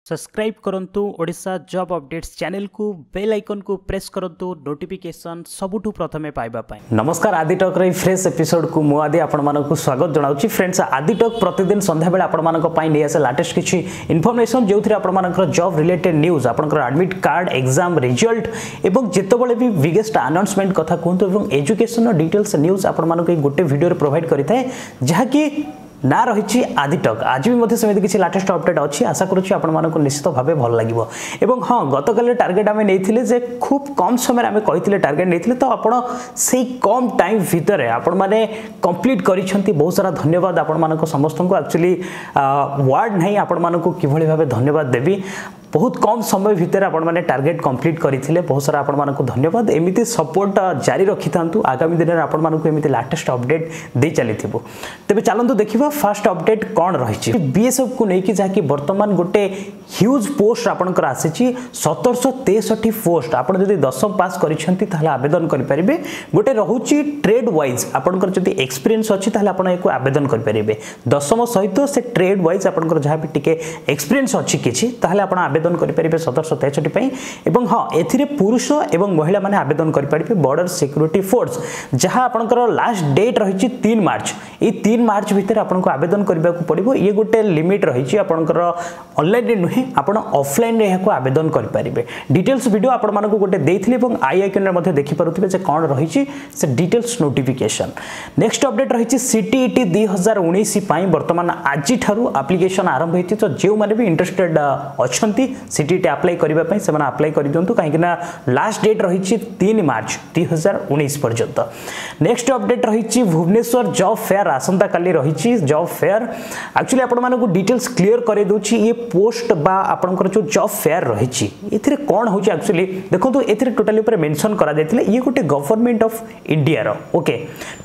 Subscribe करंतु Odisha job updates channel को bell icon को प्रेस करंतु नोटिफिकेशन सबुठु प्रथमे पाइबा पाए। नमस्कार आदि टॉक रे फ्रेश एपिसोड को मु आदि आपण मानको स्वागत जणाउची। फ्रेंड्स आदि टॉक प्रतिदिन संध्या बेला आपण मानको पाइ नै आसे लेटेस्ट किछि इन्फॉर्मेशन जेउथि आपण मानकर जॉब रिलेटेड न्यूज आपनकर एडमिट कार्ड एग्जाम रिजल्ट एवं जेतबेले भी बिगेस्ट अनाउंसमेंट कथा कहंतु एवं एजुकेशन डिटेल्स न्यूज आपण मानको गोटे वीडियो रे प्रोवाइड करिथाय जहा कि ना रही आदि टॉक। आज भी मतलब सेमती किसी लेटेस्ट अपडेट अच्छी आशा करुच्ची आपको निश्चित भाव भल लगे। एवं हाँ गतकाल टार्गेट आम नहीं खूब कम समय आम कही टार्गेट नहीं तो आप कम टाइम भितर आपण मैंने कंप्लीट करिसेंती। बहुत सारा धन्यवाद आपण समस्त को। एक्चुअली वर्ड नहीं आपण कि भाव धन्यवाद देवी। बहुत कम समय भितर आपण माने टार्गेट कंप्लीट करथिले। बहुत सारा आपण मानको धन्यवाद। एमिति सपोर्ट जारी रखि थांतु। आगामी दिन रे आपण मानको एमिति लेटेस्ट अपडेट दे चलिथिबो। तबे चलंतु देखिबा फर्स्ट अपडेट कोन रहिछि। बीएसएफ को नै कि जाकी वर्तमान गोटे ह्यूज पोस्ट आपनकर आसीछि 1763 पोस्ट। आपण जदि 10th पास करिसेंती ताहले आवेदन करि परिबे। गोटे रहुछि ट्रेड वाइज आपनकर जदि एक्सपीरियंस अछि ताहले आपण एको आवेदन करि परिबे। 10th सहित से ट्रेड वाइज आपनकर जहा भी टिके एक्सपीरियंस अछि किछि ताहले आपण आवेदन करि परिबे 1763 पई। एवं हां एथिरे पुरुष एवं महिला माने आवेदन करि परिबे। बॉर्डर सिक्योरिटी फोर्स जहा आपनकर लास्ट डेट रहिछि 3 मार्च। ए 3 मार्च भितर आपनको आवेदन करबा को पड़िबो। ये गोटे लिमिट रहिछि आपनकर ऑनलाइन रे नुहे आपण ऑफलाइन रे याको आवेदन करि परिबे। डिटेल्स वीडियो आपण मानको गोटे देइथिले एवं आई आइकन रे मध्ये देखि पारुथिबे जे कोन रहिछि से डिटेल्स नोटिफिकेशन। नेक्स्ट अपडेट रहिछि सीटीईटी 2019 पई वर्तमान आजि ठारू एप्लीकेशन आरंभ हेति। तो जेउ माने भी इंटरेस्टेड अछंती सीटीईटी अप्लाई करिबा पई सेमाने अप्लाई करि दियंतु काहे कि ना लास्ट डेट रहिछि 3 मार्च 2019 पर्यंत। नेक्स्ट अपडेट रहिछि भुवनेश्वर जॉब फेयर आसंता काली रहिछि जॉब फेयर। एक्चुअली आपण मानको डिटेल्स क्लियर करे दोछि। ये पोस्ट बा आपनकर जो जॉब फेयर रहिछि एथिरे कोन होछि। एक्चुअली देखंतु एथिरे टोटली ऊपर मेंशन करा जायतिले ये गोटे गवर्नमेंट ऑफ इंडिया रो ओके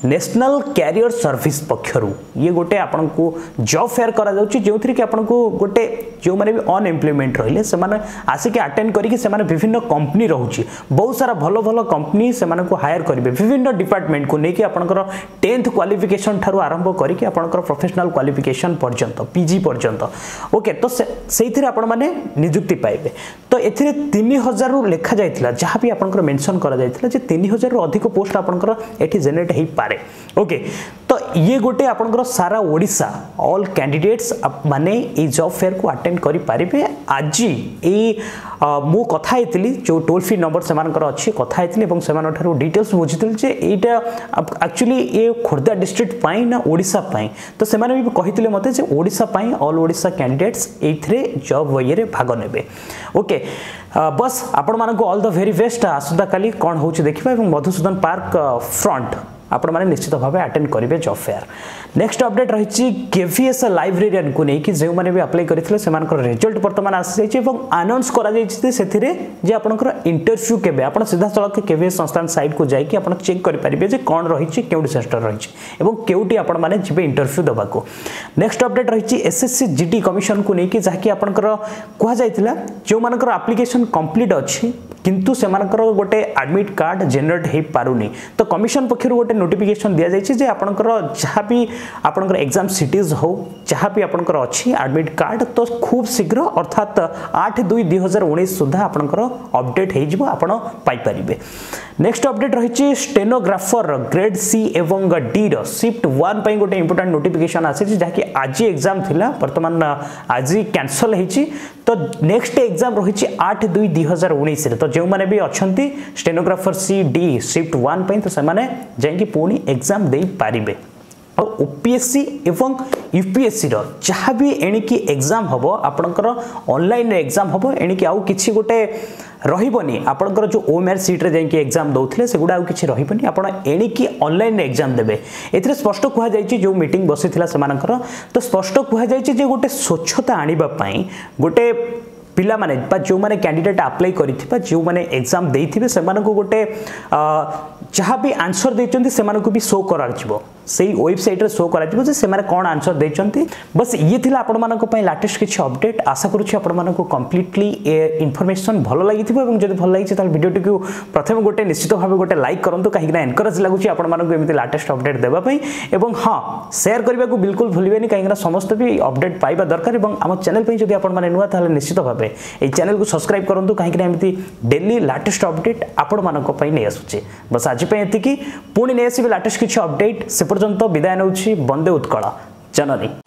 नेशनल कैरियर सर्विस पक्षरु ये गोटे आपनको जॉब फेयर करा जाउछि जेउथिरे कि आपनको गोटे जो माने भी अनएम्प्लॉयमेंट रहिले से माने आसिके अटेंड करिके से माने विभिन्न कंपनी रहउछि। बहुत सारा भलो भलो कंपनी से माने को हायर करिवे विभिन्न डिपार्टमेंट को नेकी आपनकर 10th क्वालिफिकेशन थारु आरंभ करिके आपनकर प्रोफेशनल क्वालिफिकेशन पर्यंत पीजी पर्यंत ओके। तो सेइथिरे आपण माने नियुक्ति पाइबे। तो एथिरे 3000 रु लेखा जायतिला जहा भी आपनकर मेंशन करा जायतिला जे 3000 रु अधिक पोस्ट आपनकर एठी जनरेट हेइ पारे ओके। तो ये गोटे आपनकर सारा ओडिसा ऑल कैंडिडेट्स माने ए जॉब फेयर को अटेंड करि पारिबे। आजी ए मु कथा हेतिली जो टोल फ्री नंबर से मानकर अछि कथा हेतिली एवं सेमान ठारू डिटेल्स बुझितिल जे एटा एक्चुअली ए खोर्धा डिस्ट्रिक्ट पाई ना ओडिसा पाई। तो सेमाने भी कहितिले मते जे ओडिसा पाई ऑल ओडिसा कैंडिडेट्स एथरे जॉब वये भाग नेबे ओके। बस आपण मानको all the very best. Asuda काली कोन होछि देखिबा एवं मधुसूदन पार्क फ्रंट आपण माने निश्चित भाव अटेंड करिवे जॉब फेयर। नेक्स्ट अपडेट रहिछि केवीएस लाइब्रेरियन को नै कि जे माने भी अप्लाई करिथिले सेमानकर रिजल्ट वर्तमान आसी जायछि एवं अनाउंस करा जायछि सेथिरे जे आपनकर इंटरव्यू केबे आपण सीधा सळक केवीएस संस्थान साइट को जाय कि आपण चेक करि परिबे जे कोन रहिछि केउडी सेस्टर रहिछि एवं केउटी आपण माने जिबे इंटरव्यू दबाको। नेक्स्ट अपडेट रहिछि एसएससी जीटी कमिशन को नै कि जाकि आपनकर कोहा जायतिला जे मानकर एप्लीकेशन कंप्लीट अछि किंतु सेमानकर गोटे एडमिट कार्ड जनरेट हे पारुनी। तो कमिशन पक्षरु गोटे नोटिफिकेशन दिया जायछि जे आपनकर जहा भी आपनकर एग्जाम सिटीज हो जहा भी आपनकर अछि एडमिट कार्ड तो खूब शीघ्र अर्थात 8/2/2019 सुधा आपनकर अपडेट हे जिवो आपण पाई परिबे। नेक्स्ट अपडेट रहिछि स्टेनोग्राफर ग्रेड सी एवं डी रो शिफ्ट 1 पई गोटे इंपोर्टेंट नोटिफिकेशन आछि जहा कि आज एग्जाम थिला वर्तमान आज कैंसिल हेछि। तो नेक्स्ट एग्जाम रहिछि 8/2/2019 रे। तो जो माने भी अछंती स्टेनोग्राफर सी डी शिफ्ट 1 पई तो से माने जायकि पुनी एग्जाम देई पारिबे। और ओपीएससी एवं यूपीएससी रो जहाँ भी एणिकी एग्जाम हबो आपनकर ऑनलाइन एग्जाम हबो एणिकी आउ किछि गोटे रहिबनी आपनकर जो ओएमआर सीट रे जायकि एग्जाम दउथिले से गुडा आउ किछि रहिबनी आपण एणिकी ऑनलाइन एग्जाम देबे। एथिरे स्पष्ट कुहा जायछि जो मीटिंग बसिथिला सेमानकर तो स्पष्ट कुहा जायछि जे गोटे स्वच्छता आनिबा पई गोटे पिला माने बा जो माने कैंडिडेट अप्लाई करिथिबा जो माने एग्जाम देइथिबे सेमानको गोटे जहाँ भी आंसर देइचंती सेमानको भी शो करा जिवो से वेबसाइट रे शो करा जे से माने कोन आंसर देचंती बस ये थिला आपण मानको पई लेटेस्ट किछि अपडेट आशा करूछि आपण मानको कंप्लीटली इन्फॉर्मेशन भलो लागिथिबो एवं जदि भलो लागिछि ताल वीडियो टिकु प्रथम गोटे निश्चित भाबे गोटे लाइक करंतु काहे कि एनकरेज लागुछि आपण मानको एमिति लेटेस्ट अपडेट देबा पई एवं हां शेयर करबा को बिल्कुल भूलिबेनी काहे कि समस्त भी अपडेट पाइबा दरकार एवं हम चैनल पे जदि आपण माने नुवा ताले निश्चित भाबे ए चैनल को सब्सक्राइब करंतु काहे कि एमिति डेली लेटेस्ट अपडेट आपण मानको पई नै आसुछि बस आज पे एतिकी पुणी नै आसीबे लेटेस्ट किछि अपडेट से पर्यंत विदाय नउछि वंदे उत्कल जननी।